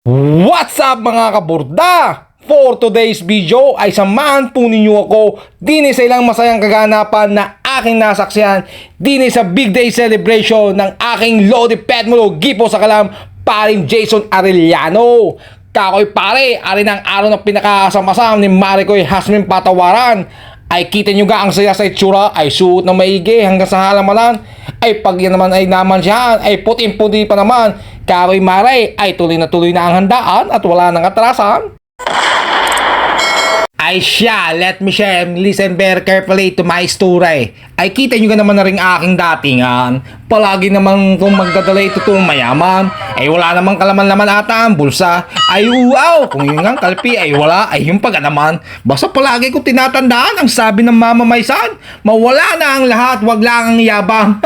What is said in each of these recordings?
What's up mga kaburda? For today's video ay samahan po ninyo ako din sa ilang masayang kaganapan na aking nasaksihan din sa big day celebration ng aking Lodi Pet Molo Gipo sa Kalam paring Jason Arellano. Kakoy pare, ari ng araw na pinakasama-sama ni Maricoy Hasmin Patawaran. Ay kita nyo ga ang saya sa itsura, ay suot na maigi hanggang sa halamanan. Ay pag yan naman ay naman siya, ay puting-puti pa naman. Karoy Mare ay tuloy na ang handaan at wala nang atrasan. Ay siya, let me share and listen very carefully to my story. Ay kita nyo ga naman na rin aking datingan. Palagi naman kung magdadala ito itong mayaman. Ay wala namang kalaman-laman ata ang bulsa. Ay uaw, kung yun nga kalpi ay wala, ay yung pag naman. Basta palagi ko tinatandaan ang sabi ng mama Maysan. Mawala na ang lahat, wag lang ang yabang.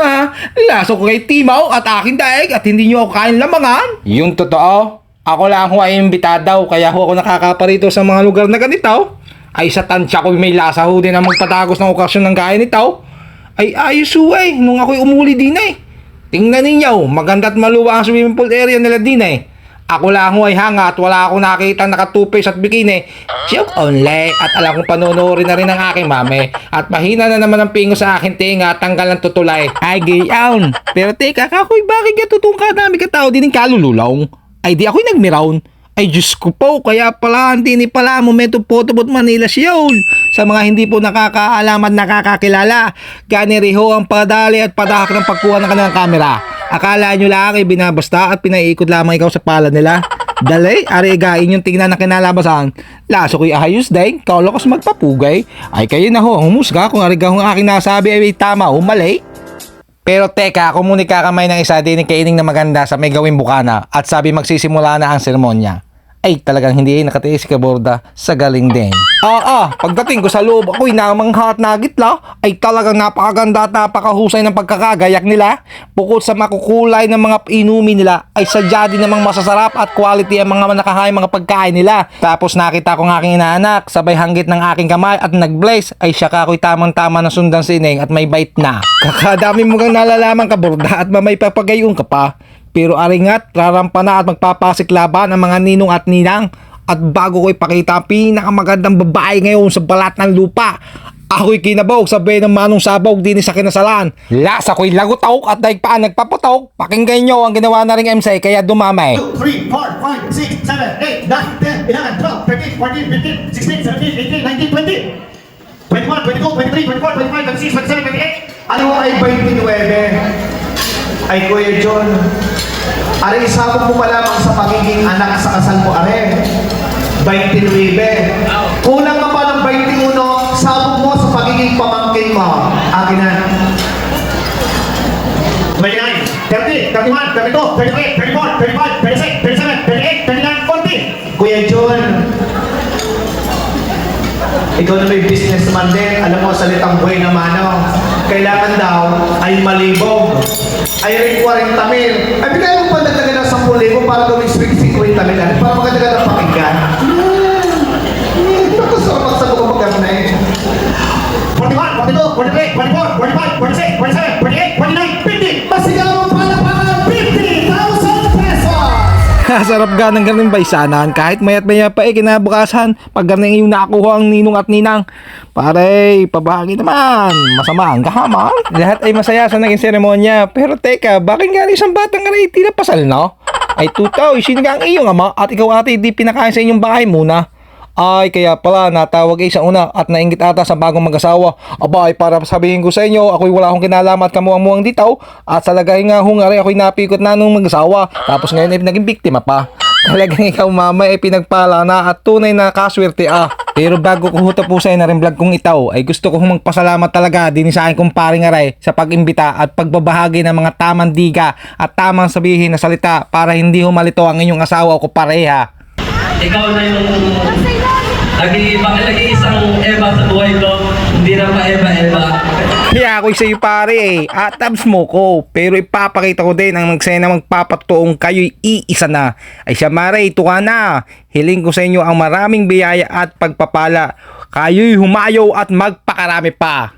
Laso ko kay Timaw at aking daig at hindi nyo ako kain lamangan. Yung totoo, ako lang ho ay imbitadaw kaya ho ako nakakaparito sa mga lugar na ganito. Ay sa tansya ko may lasa ho din ang magpatagos ng okasyon ng gaya nito. Ay ayos ho ay, nung ako'y umuli din ay. Tingnan ninyo, maganda at maluwa ang swimming pool area nila din ay. Ako lang ho ay hanga at wala akong nakita naka-two-face at bikini. Joke only at alam kong panonoorin na rin ng aking mami. At mahina na naman ang pingo sa akin tinga at tanggal ng tutulay. Ay gayawn. Pero teka, kakoy bakit katutong ka namin katao din ng kalululaw? Ay di ako'y nagmirawn. Ay Diyos ko po, kaya pala hindi ni pala Momento Photobooth Manila Seoul. Sa mga hindi po nakakaalam at nakakakilala, ganiriho ang padali at padahak ng pagkuha ng kanilang kamera. Akala nyo lang ay binabasta at pinaiikot lamang ikaw sa pala nila. Dali, arigain yung tingnan na kinalabasan. Laso ko'y ahayos din, kaulo ko sa magpapugay. Ay kayo na ho, humusga kung arigahong aking nasabi ay tama o mali. Pero teka, kumunika kamay ng isa din kaining na maganda sa may gawing bukana at sabi magsisimula na ang seremonya. Ay talagang hindi nakatiis si Kaborda sa galing din. Pagdating ko sa loob ako'y namangha at nagitla ay talagang napakaganda at napakahusay ng pagkakagayak nila. Bukod sa makukulay ng mga inumin nila ay sadya din namang masasarap at quality ang mga nakahain mga pagkain nila. Tapos nakita ko ng aking inaanak sabay hanggit ng aking kamay at nag-blaze ay siya kako'y tamang-tama na sundan sining at may bite na. Kakadami mo kang nalalaman Kaborda at mamay papagayon ka pa. Pero aringat, rarampa na at magpapasiklaban ang mga ninong at ninang. At bago ko ipakita ang pinakamagandang babae ngayon sa balat ng lupa, ako'y kinabog sabay ng manong sabog din sa kinasalan. Lasa ko'y lagutok at daig paan nagpaputok. Pakinggan nyo ang ginawa na ring MC kaya dumamay. 2, 3, 4, 5, 6, 7, 8, 9, 10, 11, 12, 13, 14, 15, 16, 17, 18, 19, 20, 21, 22, 23, 24, 25, 26, 27, 28. Ano ay 29? Ay Kuya John, ari isabog mo pa lamang sa pagiging anak sa kasal mo, are 29. Kulang ka pa ng 21, sabog mo sa pagiging pamangkin mo. Akin na 29, 30, 31, 32, 33, 34, 35, 36, 37, 38, 39, 40. Kuya John, ikaw na may businessman din, alam mo salitang buhay na mano. Kailangan daw ay malibog. Ay rin 40 mil. Ay bigay mo pa nagdagan ng 10,000 para gawing 50 mil. Para magdadagan ng pakinggan. Nakasarap sa mga pagkano na eh. 41, 42, 43, 44, 45, 46, 47, 48, 49, 50. Masigaw mo pala 50,000 pesos! Sarap ga ng ganun baysanan kahit mayat maya pa kinabukasan pag ganun yung nakuha ang ninong at ninang. Pare, pabahagi naman. Masama ang kahaman. Lahat ay masaya sa naging seremonya. Pero teka, bakit nga isang batang aray tila pasal no? Ay tutaw, sino nga ang iyong ama at ikaw ate di pinakain sa inyong bahay muna? Ay kaya pala natawag ay sa una at nainggit ata sa bagong mag-asawa. Aba ay para sabihin ko sa inyo, ako'y wala akong kinalaman at kamuang-muang ditaw. At sa lagay nga hungari ako'y napikot na nung mag-asawa. Tapos ngayon ay naging biktima pa. Talagang ikaw mama ay pinagpala na at tunay na kaswerte Pero bago ko hutapusin na rin vlog kong itaw ay gusto ko magpasalamat talaga din sa aking kumparing aray sa pag-imbita at pagbabahagi ng mga tamang diga at tamang sabihin na salita para hindi humalito ang inyong asawa ko pareha. Ikaw na yung nag-iisang Eva sa buhay ko, hindi na pa Eva. Kaya ako'y sa'yo pare atabs mo ko. Pero ipapakita ko din ang nagsena magpapatuong kayo'y iisa na. Ay siya mare, ito ka na. Hiling ko sa inyo ang maraming biyaya at pagpapala. Kayo'y humayo at magpakarami pa.